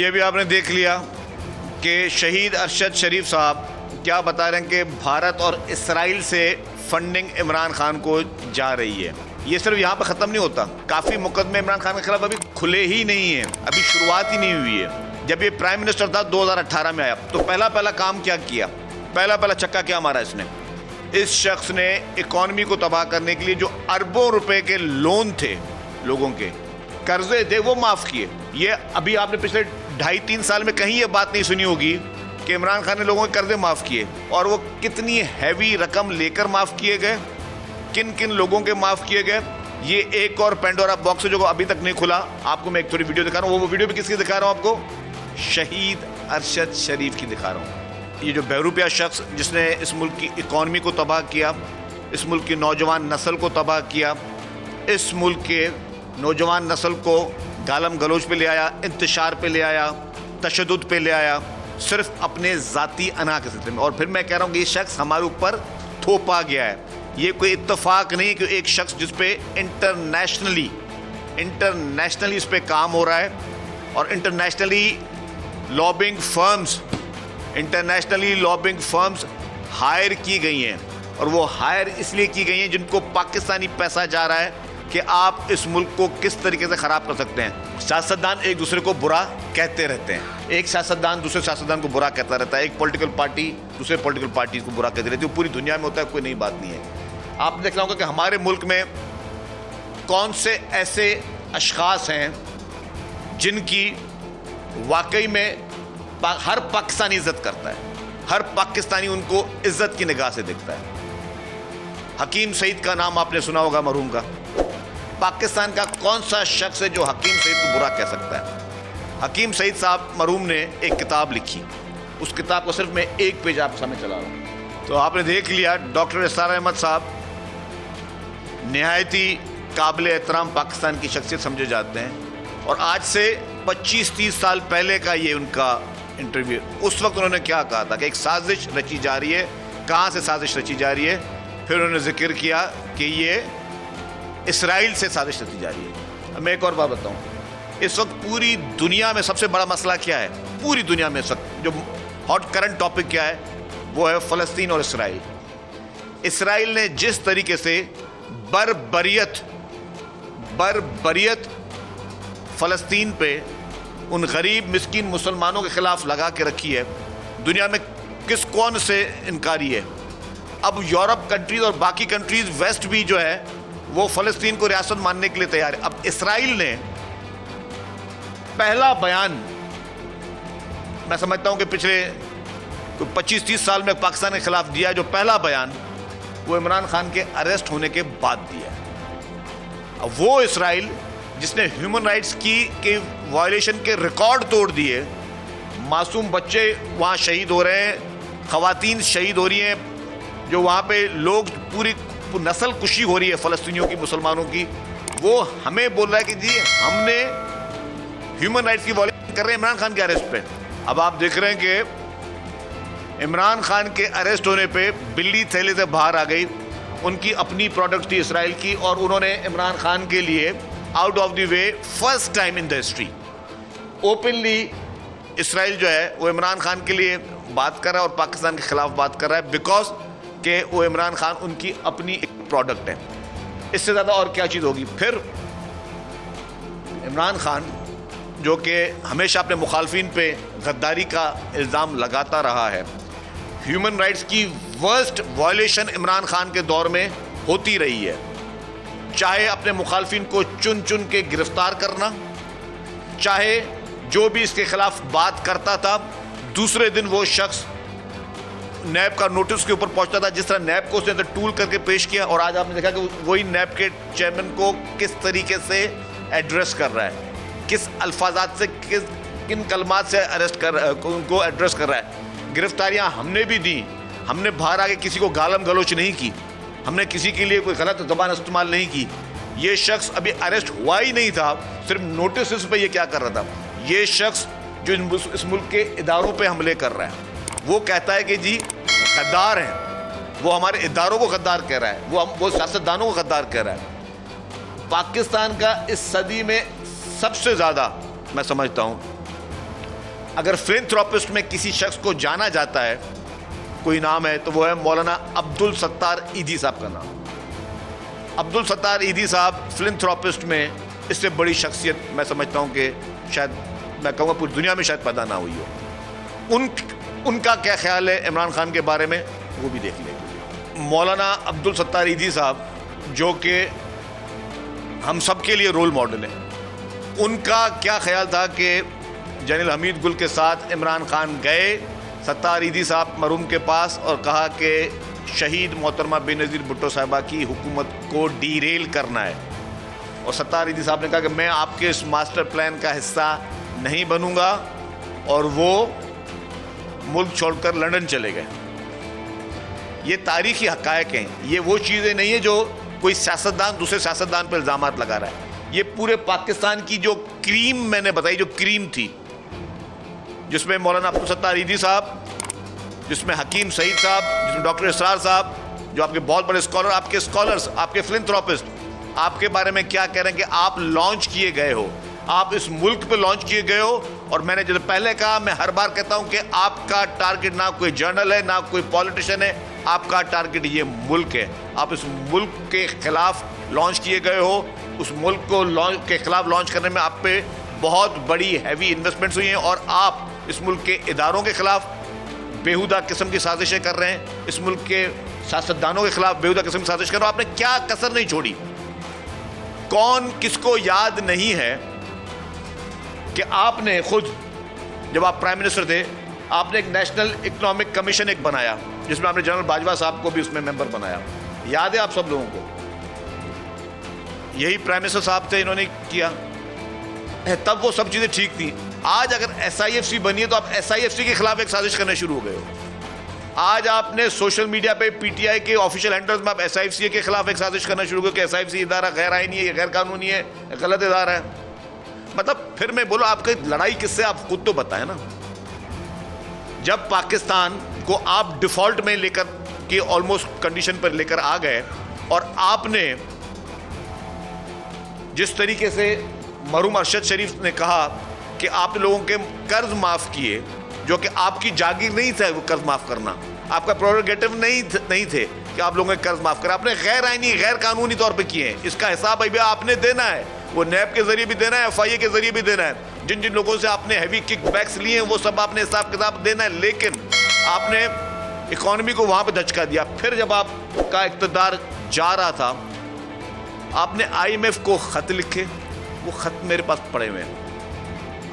ये भी आपने देख लिया कि शहीद अरशद शरीफ साहब क्या बता रहे हैं कि भारत और इसराइल से फंडिंग इमरान खान को जा रही है। ये सिर्फ यहाँ पर ख़त्म नहीं होता, काफ़ी मुकदमे इमरान खान के खिलाफ अभी खुले ही नहीं हैं, अभी शुरुआत ही नहीं हुई है। जब ये प्राइम मिनिस्टर था 2018 में आया तो पहला काम क्या किया, पहला चक्का क्या मारा इसने? इस शख्स ने इकॉनमी को तबाह करने के लिए जो अरबों रुपए के लोन थे, लोगों के कर्जे थे, वो माफ़ किए। ये अभी आपने पिछले 2.5-3 साल में कहीं ये बात नहीं सुनी होगी कि इमरान खान ने लोगों के कर्जे माफ़ किए, और वो कितनी हैवी रकम लेकर माफ़ किए गए, किन किन लोगों के माफ़ किए गए। ये एक और पेंडोरा बॉक्स है जो अभी तक नहीं खुला। आपको मैं एक थोड़ी वीडियो दिखा रहा हूँ, वो वीडियो भी किसकी दिखा रहा हूँ आपको? शहीद अरशद शरीफ की दिखा रहा हूँ। ये जो बहरूपिया शख्स जिसने इस मुल्क की इकॉनमी को तबाह किया, इस मुल्क की नौजवान नस्ल को तबाह किया, इस मुल्क के नौजवान नस्ल को गालम गलोच पे ले आया, इंतशार पे ले आया, तशद्दुद पे ले आया, सिर्फ अपने ज़ाती अना के सिलसिले में। और फिर मैं कह रहा हूँ कि ये शख्स हमारे ऊपर थोपा गया है। ये कोई इत्तेफाक नहीं कि एक शख्स जिस पे इंटरनेशनली इस पे काम हो रहा है, और इंटरनेशनली लॉबिंग फर्म्स हायर की गई हैं, और वो हायर इसलिए की गई हैं जिनको पाकिस्तानी पैसा जा रहा है कि आप इस मुल्क को किस तरीके से ख़राब कर सकते हैं। सियासतदान एक दूसरे को बुरा कहते रहते हैं, एक सियासतदान दूसरे सियासतदान को बुरा कहता रहता है, एक पॉलिटिकल पार्टी दूसरे पॉलिटिकल पार्टी को बुरा कहती रहती है। पूरी दुनिया में होता है, कोई नई बात नहीं है। आप देख रहा होगा कि हमारे मुल्क में कौन से ऐसे अशखास हैं जिनकी वाकई में हर पाकिस्तानी इज्जत करता है, हर पाकिस्तानी उनको इज्जत की निगाह से देखता है। हकीम सईद का नाम आपने सुना होगा, मरहूम का। पाकिस्तान का कौन सा शख्स है जो हकीम सईद को बुरा कह सकता है? हकीम सईद साहब मरहूम ने एक किताब लिखी, उस किताब को सिर्फ मैं एक पेज आपके सामने चला रहा हूँ। तो आपने देख लिया, डॉक्टर इस्तार अहमद साहब निहायती काबिल एहतराम पाकिस्तान की शख्सियत समझे जाते हैं, और आज से 25-30 साल पहले का ये उनका इंटरव्यू। उस वक्त उन्होंने क्या कहा था कि एक साजिश रची जा रही है। कहाँ से साजिश रची जा रही है? फिर उन्होंने जिक्र किया कि ये इसराइल से साजिश रची जा रही है। अब मैं एक और बात बताऊँ, इस वक्त पूरी दुनिया में सबसे बड़ा मसला क्या है? पूरी दुनिया में इस वक्त जो हॉट करंट टॉपिक क्या है, वो है फ़लस्तीन और इसराइल। इसराइल ने जिस तरीके से बर्बरियत फ़लस्तीन पे उन गरीब मिस्कीन मुसलमानों के ख़िलाफ़ लगा के रखी है, दुनिया में कौन से इनकारी है? अब यूरोप कंट्रीज़ और बाकी कंट्रीज़ वेस्ट भी जो है वो फ़लस्तीन को रियासत मानने के लिए तैयार है। अब इसराइल ने पहला बयान, मैं समझता हूं कि पिछले 25-30 साल में पाकिस्तान के खिलाफ दिया, जो पहला बयान वो इमरान खान के अरेस्ट होने के बाद दिया। अब वो इसराइल जिसने ह्यूमन राइट्स की वायलेशन के रिकॉर्ड तोड़ दिए, मासूम बच्चे वहाँ शहीद हो रहे हैं, ख़वातीन शहीद हो रही हैं, जो वहाँ पे लोग पूरी नस्ल कुशी हो रही है फ़लस्तीनियों की, मुसलमानों की, वो हमें बोल रहा है कि जी हमने ह्यूमन राइट्स की वायलेशन कर रहे हैं इमरान खान के अरेस्ट पे। अब आप देख रहे हैं कि इमरान खान के अरेस्ट होने पे बिल्ली थैले से बाहर आ गई। उनकी अपनी प्रोडक्ट थी इसराइल की, और उन्होंने इमरान खान के लिए out of the way first time in the history openly Israel जो है वो इमरान खान के लिए बात कर रहा है और पाकिस्तान के खिलाफ बात कर रहा है, बिकॉज कि वो इमरान खान उनकी अपनी एक प्रोडक्ट है। इससे ज़्यादा और क्या चीज़ होगी? फिर इमरान खान जो कि हमेशा अपने मुखालफिन पे गद्दारी का इल्ज़ाम लगाता रहा है, ह्यूमन राइट्स की वर्स्ट वायलेशन इमरान खान के दौर में होती रही है, चाहे अपने मुखालफिन को चुन चुन के गिरफ्तार करना, चाहे जो भी इसके खिलाफ बात करता था दूसरे दिन वो शख्स नैब का नोटिस के ऊपर पहुंचता था, जिस तरह नैब को उसने टूल करके पेश किया। और आज आपने देखा कि वही नैब के चेयरमैन को किस तरीके से एड्रेस कर रहा है, किस अल्फाजात से, किन कलमात से उनको एड्रेस कर रहा है। गिरफ्तारियां हमने भी दी, हमने बाहर आके किसी को गालम गलोच नहीं की, हमने किसी के लिए कोई गलत ज़बान इस्तेमाल नहीं की। ये शख्स अभी अरेस्ट हुआ ही नहीं था, सिर्फ नोटिस पे ये क्या कर रहा था? ये शख्स जो इस मुल्क के इदारों पे हमले कर रहा है, वो कहता है कि जी गद्दार हैं, वो हमारे इदारों को गद्दार कह रहा है, वो सियासतदानों को गद्दार कह रहा है। पाकिस्तान का इस सदी में सबसे ज़्यादा मैं समझता हूँ अगर फिलैंथ्रोपिस्ट में किसी शख्स को जाना जाता है, कोई नाम है, तो वो है मौलाना अब्दुल सत्तार ईदी साहब का नाम। अब्दुल सत्तार ईदी साहब फिलैंथ्रोपिस्ट में इससे बड़ी शख्सियत मैं समझता हूँ कि शायद मैं कहूँगा पूरी दुनिया में शायद पैदा ना हुई हो। उनका क्या ख्याल है इमरान खान के बारे में, वो भी देख लेंगे। मौलाना अब्दुल सत्तार ईदी साहब जो कि हम सब के लिए रोल मॉडल हैं, उनका क्या ख्याल था कि जनरल हमीद गुल के साथ इमरान खान गए सत्तार ईदी साहब मरहूम के पास और कहा कि शहीद मोहतरमा बेनज़ीर भुट्टो साहिबा की हुकूमत को डीरेल करना है, और सत्तार ईदी साहब ने कहा कि मैं आपके इस मास्टर प्लान का हिस्सा नहीं बनूंगा, और वो मुल्क छोड़कर लंदन चले गए। ये तारीखी हक़ायक़ हैं, ये वो चीज़ें नहीं है जो कोई सियासतदान दूसरे सियासतदान पर इल्ज़ामात लगा रहा है। ये पूरे पाकिस्तान की जो क्रीम मैंने बताई, जो क्रीम थी, जिसमें मौलाना अब्दुल सत्तार ईदी साहब, जिसमें हकीम सईद साहब, जिसमें डॉक्टर इसरार साहब, जो आपके बहुत बड़े स्कॉलर, आपके स्कॉलर्स, आपके फिलैंथ्रोपिस्ट आपके बारे में क्या कह रहे हैं कि आप लॉन्च किए गए हो, आप इस मुल्क पे लॉन्च किए गए हो। और मैंने जैसे पहले कहा, मैं हर बार कहता हूं कि आपका टारगेट ना कोई जर्नल है, ना कोई पॉलिटिशियन है, आपका टारगेट ये मुल्क है। आप इस मुल्क के खिलाफ लॉन्च किए गए हो। उस मुल्क को के खिलाफ लॉन्च करने में आप पे बहुत बड़ी हैवी इन्वेस्टमेंट्स हुई हैं, और आप इस मुल्क के इदारों के खिलाफ बेहुदा किस्म की साजिशें कर रहे हैं, इस मुल्क के सियासतदानों के खिलाफ बेहुदा किस्म की साजिश कर रहे हो। आपने क्या कसर नहीं छोड़ी। कौन किसको याद नहीं है कि आपने खुद, जब आप प्राइम मिनिस्टर थे, आपने एक नेशनल इकोनॉमिक कमीशन एक बनाया, जिसमें आपने जनरल बाजवा साहब को भी उसमें मेंबर बनाया। याद है आप सब लोगों को? यही प्राइम मिनिस्टर साहब थे, इन्होंने किया। तब वो सब चीज़ें ठीक थी। आज अगर SIFC बनी है तो आप SIFC के खिलाफ एक साजिश करने शुरू हो गए हो। आज आपने सोशल मीडिया पे PTI के ऑफिशियल हैंडल्स में आप SIFC के खिलाफ एक साजिश करना शुरू हो गए कि SIFC इदारा गैर आईनी है, गैर कानूनी है, गलत इदारा है। मतलब फिर मैं बोलो, आपकी लड़ाई किससे, आप खुद तो बताएं ना। जब पाकिस्तान को आप डिफॉल्ट में लेकर के ऑलमोस्ट कंडीशन पर लेकर आ गए, और आपने जिस तरीके से मरहूम अरशद शरीफ ने कहा कि आप लोगों के कर्ज माफ़ किए, जो कि आपकी जागीर नहीं था वो कर्ज माफ़ करना, आपका प्रोरोगेटिव नहीं थे कि आप लोगों के कर्ज माफ़ करें। आपने गैर आईनी, गैर कानूनी तौर पे किए हैं। इसका हिसाब अभी आपने देना है, वो नैब के ज़रिए भी देना है, FIA के ज़रिए भी देना है। जिन जिन लोगों से आपने हैवी किक बैक्स लिए हैं वो सब आपने हिसाब किताब देना है। लेकिन आपने इकॉनमी को वहाँ पर धचका दिया। फिर जब आपका इक़्तिदार जा रहा था, आपने IMF को ख़त लिखे, वो ख़त मेरे पास पड़े हुए हैं।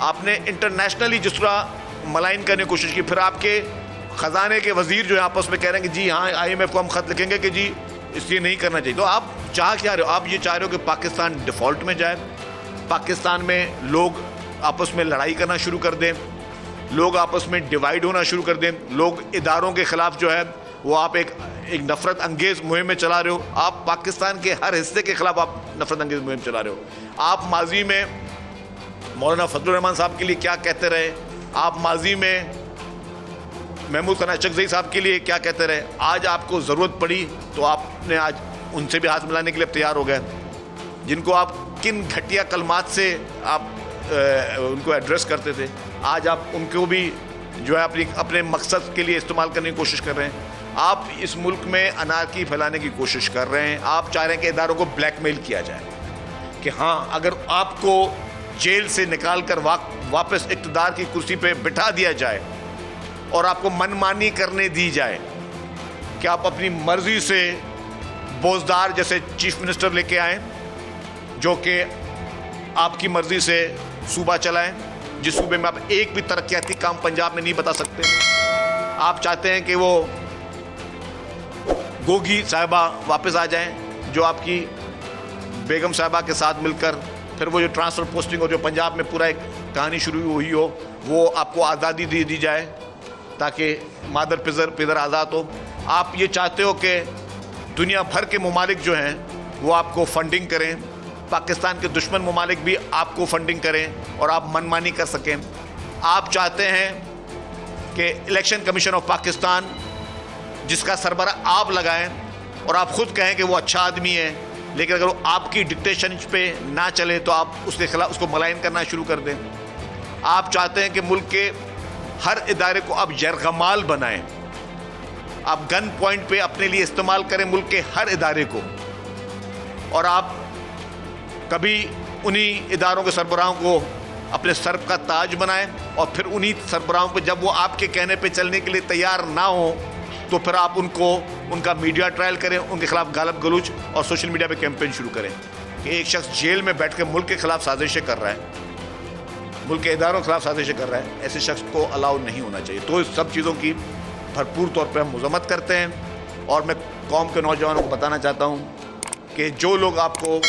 आपने इंटरनेशनली जिस तरह मलाइन करने की कोशिश की, फिर आपके ख़जाने के वज़ीर जो है आपस में कह रहे हैं कि जी हाँ, IMF को हम ख़त लिखेंगे कि जी इसलिए नहीं करना चाहिए। तो आप चाह क्या रहे हो? आप ये चाह रहे हो कि पाकिस्तान डिफ़ॉल्ट में जाए, पाकिस्तान में लोग आपस में लड़ाई करना शुरू कर दें, लोग आपस में डिवाइड होना शुरू कर दें, लोग इदारों के ख़िलाफ़ जो है वो आप एक नफ़रत अंगेज़ मुहिम में चला रहे हो। आप पाकिस्तान के हर हिस्से के ख़िलाफ़ आप नफ़रत अंगेज़ मुहिम चला रहे हो। आप माजी में मौलाना फजलुर रहमान साहब के लिए क्या कहते रहे, आप माजी में महमूद खान अचकज़ई साहब के लिए क्या कहते रहे। आज आपको ज़रूरत पड़ी तो आपने आज उनसे भी हाथ मिलाने के लिए तैयार हो गए, जिनको आप किन घटिया कलमात से आप उनको एड्रेस करते थे। आज आप उनको भी जो है अपने मकसद के लिए इस्तेमाल करने की कोशिश कर रहे हैं। आप इस मुल्क में अनारकी फैलाने की कोशिश कर रहे हैं। आप चाह रहे हैं कि इदारों को ब्लैकमेल किया जाए कि हाँ, अगर आपको जेल से निकाल कर वापस इक़्तिदार की कुर्सी पे बिठा दिया जाए और आपको मनमानी करने दी जाए कि आप अपनी मर्जी से बोझदार जैसे चीफ मिनिस्टर लेके आएँ, जो कि आपकी मर्जी से सूबा चलाएं, जिस सूबे में आप एक भी तरक्याती काम पंजाब में नहीं बता सकते। आप चाहते हैं कि वो गोगी साहिबा वापस आ जाएं, जो आपकी बेगम साहिबा के साथ मिलकर फिर वो जो ट्रांसफ़र पोस्टिंग और जो पंजाब में पूरा एक कहानी शुरू हुई हो, वो आपको आज़ादी दे दी जाए ताकि मादर पिदर आज़ाद हो। आप ये चाहते हो कि दुनिया भर के ममालिक जो हैं वो आपको फंडिंग करें, पाकिस्तान के दुश्मन ममालिक भी आपको फंडिंग करें और आप मनमानी कर सकें। आप चाहते हैं कि इलेक्शन कमीशन ऑफ पाकिस्तान जिसका सरबरा आप लगाएं और आप खुद कहें कि वो अच्छा आदमी है, लेकिन अगर वो आपकी डिक्टेशन पे ना चले तो आप उसके खिलाफ उसको मलाइन करना शुरू कर दें। आप चाहते हैं कि मुल्क के हर इदारे को आप यरगमाल बनाएं, आप गन पॉइंट पे अपने लिए इस्तेमाल करें मुल्क के हर इदारे को, और आप कभी उन्हीं इदारों के सरबराहों को अपने सर का ताज बनाएं, और फिर उन्हीं सरबराहों को जब वो आपके कहने पे चलने के लिए तैयार ना हो तो फिर आप उनका मीडिया ट्रायल करें, उनके खिलाफ गालब गलूच और सोशल मीडिया पे कैंपेन शुरू करें कि एक शख्स जेल में बैठ के मुल्क के खिलाफ साजिशें कर रहा है, मुल्क के इदारों के खिलाफ साजिशें कर रहा है, ऐसे शख्स को अलाउ नहीं होना चाहिए। तो इस सब चीज़ों की भरपूर तौर पर हम मजम्मत करते हैं, और मैं कौम के नौजवानों को बताना चाहता हूँ कि जो लोग आपको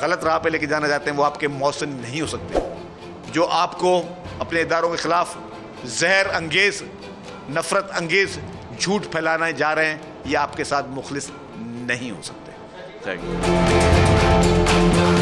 गलत राह पे लेके जाना चाहते हैं वो आपके मौसिन नहीं हो सकते। जो आपको अपने इदारों के खिलाफ जहर अंगेज, नफरत अंगेज झूठ फैलाने जा रहे हैं, ये आपके साथ मुखलिस नहीं हो सकते। Thank you.